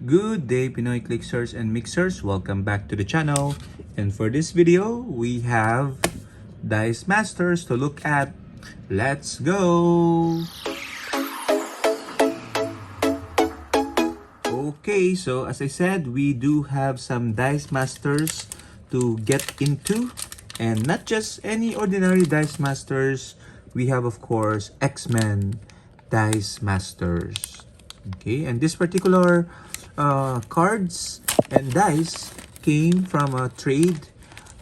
Good day, Pinoy Clicksers and Mixers. Welcome back to the channel. And for this video, we have Dice Masters to look at. Let's go! Okay, so as I said, we do have some Dice Masters to get into. And not just any ordinary Dice Masters. We have, of course, X-Men Dice Masters. Okay, and this particular cards and dice came from a trade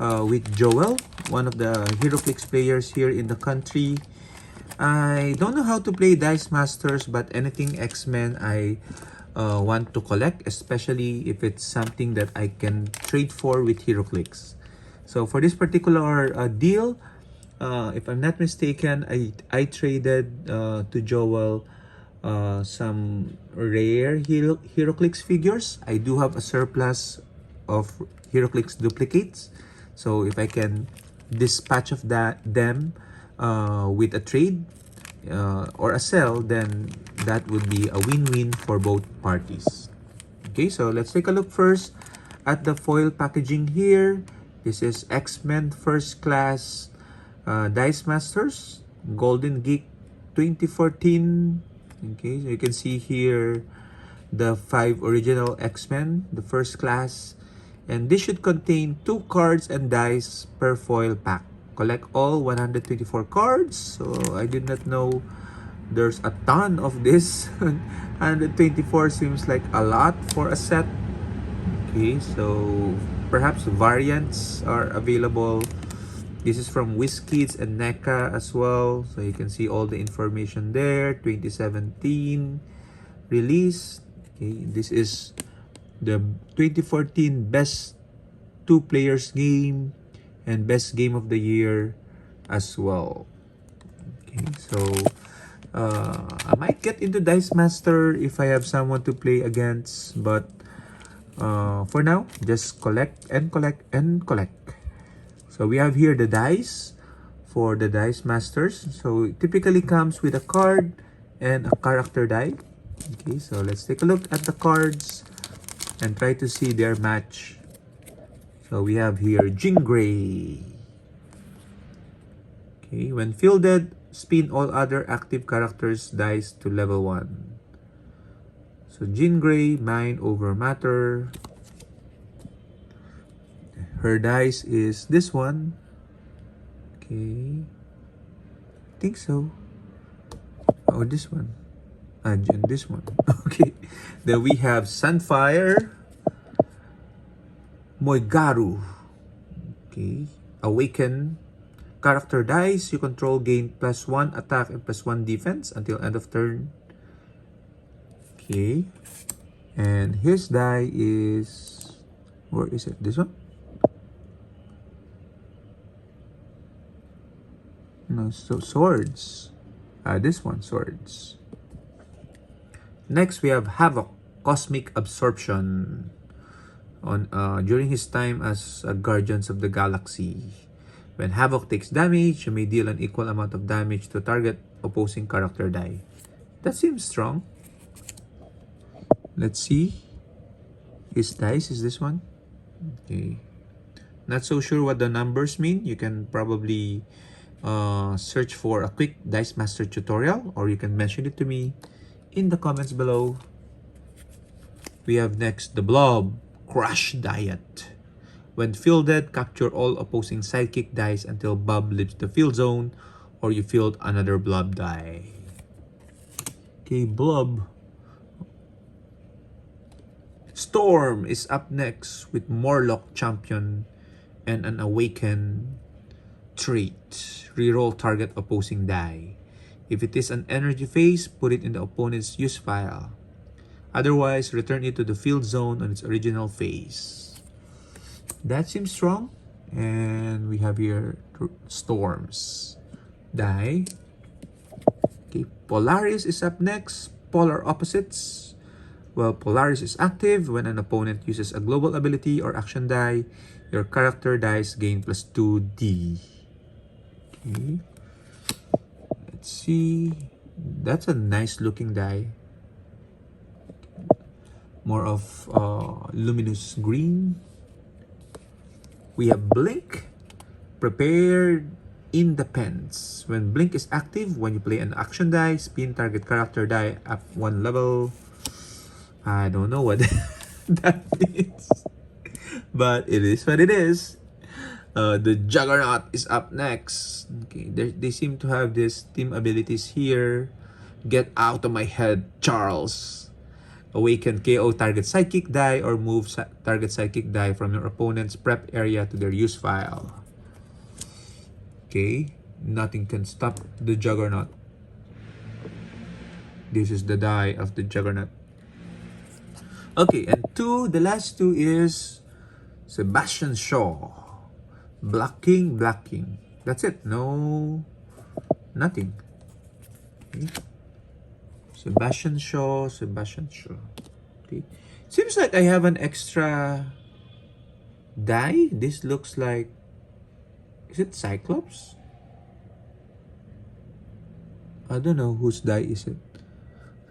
with Joel, one of the Heroclix players here in the country. I don't know how to play Dice Masters, but anything X-Men I want to collect, especially if it's something that I can trade for with Heroclix. So for this particular deal, if I'm not mistaken, I traded to Joel some rare Heroclix figures. I do have a surplus of Heroclix duplicates. So if I can dispatch of them with a trade or a sell, then that would be a win-win for both parties. Okay, so let's take a look first at the foil packaging here. This is X-Men First Class Dice Masters Golden Geek 2014. Okay, so you can see here the 5 original X-Men, the first class. And this should contain 2 cards and dice per foil pack. Collect all 124 cards. So I did not know there's a ton of this. 124 seems like a lot for a set. Okay, so perhaps variants are available. This is from WizKids and NECA as well. So you can see all the information there. 2017 release. Okay, this is the 2014 best 2 players game and best game of the year as well. Okay, so I might get into Dice Master if I have someone to play against, but for now, just collect and collect and collect. So we have here the dice for the Dice Masters. So it typically comes with a card and a character die. Okay, so let's take a look at the cards and try to see their match. So we have here Jean Grey. Okay, when fielded, spin all other active characters' dice to level 1. So Jean Grey, mind over matter. Her dice is this one. Okay. I think so. Oh, this one. And this one. Okay. Then we have Sunfire. Moigaru. Okay. Awaken. Character dice. You control gain +1 attack and +1 defense until end of turn. Okay. And his die is... Where is it? This one? No, so swords. This one, swords. Next, we have Havoc, Cosmic Absorption. On during his time as Guardians of the Galaxy. When Havoc takes damage, you may deal an equal amount of damage to target opposing character die. That seems strong. Let's see. His dice is this one. Okay. Not so sure what the numbers mean. You can probably search for a quick Dice Master tutorial, or you can mention it to me in the comments below. We have next the Blob Crush Diet. When fielded, capture all opposing sidekick dice until Bob leaves the field zone, or you field another Blob die. Okay, Blob. Storm is up next with Morlock Champion and an Awaken trait. Reroll target opposing die. If it is an energy phase, put it in the opponent's use file. Otherwise, return it to the field zone on its original phase. That seems strong. And we have here Storms die. Okay, Polaris is up next. Polar opposites. Well, Polaris is active when an opponent uses a global ability or action die. Your character dice gain +2d. Okay. Let's see. That's a nice looking die. more of luminous green. We have blink, prepared in the pens. When blink is active, when you play an action die, spin target character die up one level. I don't know what that means, but it is what it is. The Juggernaut is up next. Okay, they seem to have these team abilities here. Get out of my head, Charles. Awaken KO target psychic die or move target psychic die from your opponent's prep area to their use file. Okay, nothing can stop the Juggernaut. This is the die of the Juggernaut. Okay, and the last two is Sebastian Shaw. Blocking. That's it. No, nothing. Okay. Sebastian Shaw. Okay. Seems like I have an extra die. This looks like, is it Cyclops? I don't know whose die is it.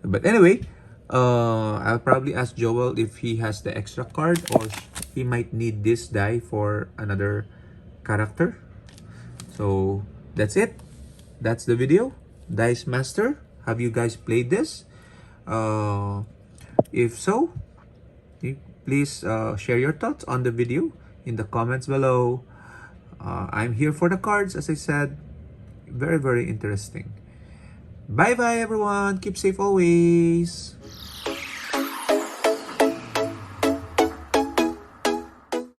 But anyway, I'll probably ask Joel if he has the extra card or he might need this die for another character. So that's it. That's the video. Dice Master, have you guys played this? If so, please share your thoughts on the video in the comments below. I'm here for the cards, as I said. Very, very interesting. Bye bye everyone. Keep safe always.